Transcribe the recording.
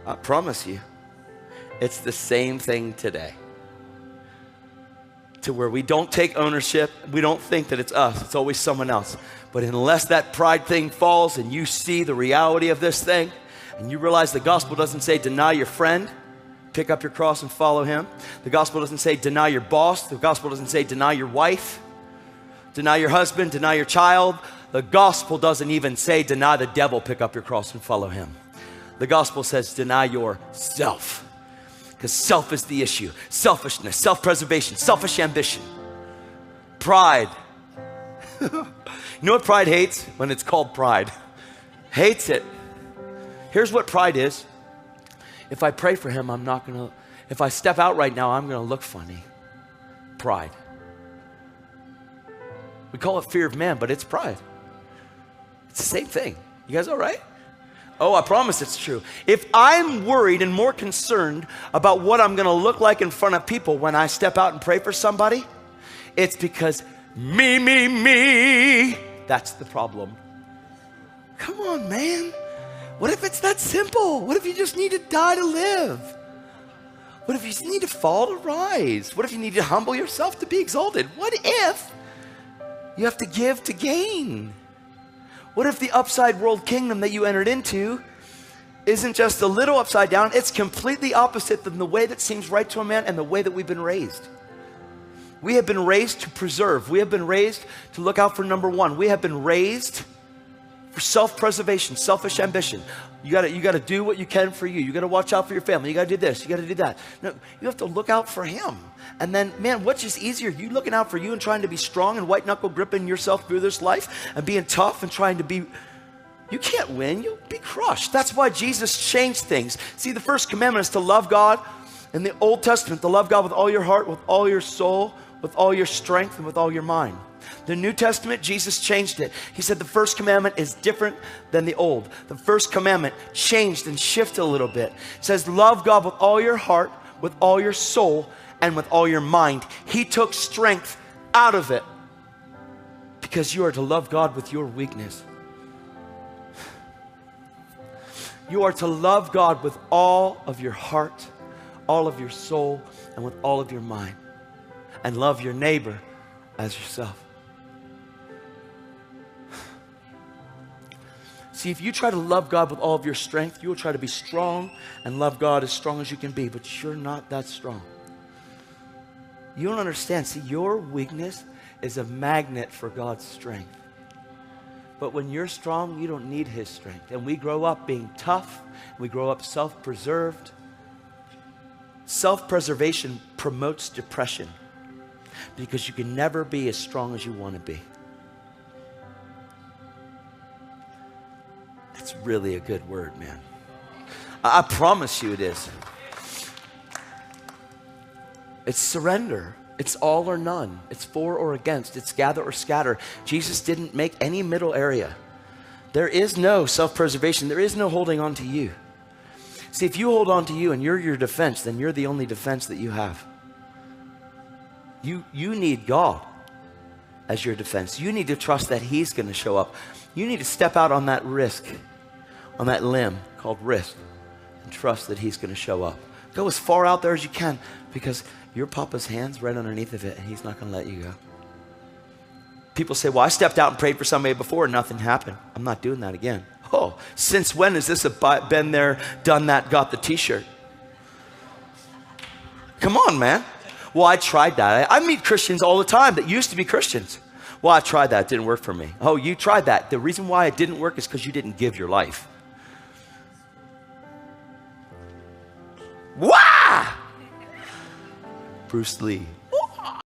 I promise you, it's the same thing today. To where we don't take ownership, we don't think that it's us, it's always someone else. But unless that pride thing falls and you see the reality of this thing, and you realize the gospel doesn't say deny your friend, pick up your cross and follow him. The gospel doesn't say deny your boss. The gospel doesn't say deny your wife, deny your husband, deny your child. The gospel doesn't even say deny the devil, pick up your cross and follow him. The gospel says deny yourself. Because self is the issue. Selfishness, self-preservation, selfish ambition, pride. You know what pride hates? When it's called pride. Hates it. Here's what pride is. If I pray for him, I'm not gonna, if I step out right now, I'm gonna look funny. Pride. We call it fear of man, but it's pride. It's the same thing. You guys all right? Oh, I promise it's true. If I'm worried and more concerned about what I'm gonna look like in front of people when I step out and pray for somebody, it's because me, that's the problem. Come on, man. What if it's that simple? What if you just need to die to live? What if you just need to fall to rise? What if you need to humble yourself to be exalted? What if you have to give to gain? What if the upside world kingdom that you entered into isn't just a little upside down, it's completely opposite than the way that seems right to a man and the way that we've been raised. We have been raised to preserve. We have been raised to look out for number one. We have been raised for self-preservation, selfish ambition. You gotta do what you can for you. You gotta watch out for your family. You gotta do this, you gotta do that. No, you have to look out for him. And then, man, what's just easier? You looking out for you and trying to be strong and white knuckle gripping yourself through this life and being tough and trying to be, you can't win, you'll be crushed. That's why Jesus changed things. See, the first commandment is to love God. In the Old Testament, to love God with all your heart, with all your soul, with all your strength, and with all your mind. The New Testament, Jesus changed it. He said the first commandment is different than the old. The first commandment changed and shifted a little bit. It says love God with all your heart, with all your soul, and with all your mind. He took strength out of it because you are to love God with your weakness. You are to love God with all of your heart, all of your soul, and with all of your mind. And love your neighbor as yourself. See, if you try to love God with all of your strength, you will try to be strong and love God as strong as you can be, but you're not that strong. You don't understand. See, your weakness is a magnet for God's strength. But when you're strong, you don't need his strength. And we grow up being tough. We grow up self-preserved. Self-preservation promotes depression because you can never be as strong as you want to be. That's really a good word, man. I promise you it is. It's surrender. It's all or none. It's for or against. It's gather or scatter. Jesus didn't make any middle area. There is no self-preservation. There is no holding on to you. See, if you hold on to you and you're your defense, then you're the only defense that you have. You need God as your defense. You need to trust that he's going to show up. You need to step out on that risk, on that limb called risk, and trust that he's going to show up. Go as far out there as you can because your papa's hand's right underneath of it and he's not going to let you go. People say, well, I stepped out and prayed for somebody before and nothing happened. I'm not doing that again. Oh, since when has this been there, done that, got the t-shirt? Come on, man. Well, I tried that. I meet Christians all the time that used to be Christians. Well, I tried that. It didn't work for me. Oh, you tried that. The reason why it didn't work is because you didn't give your life. Wah! Bruce Lee.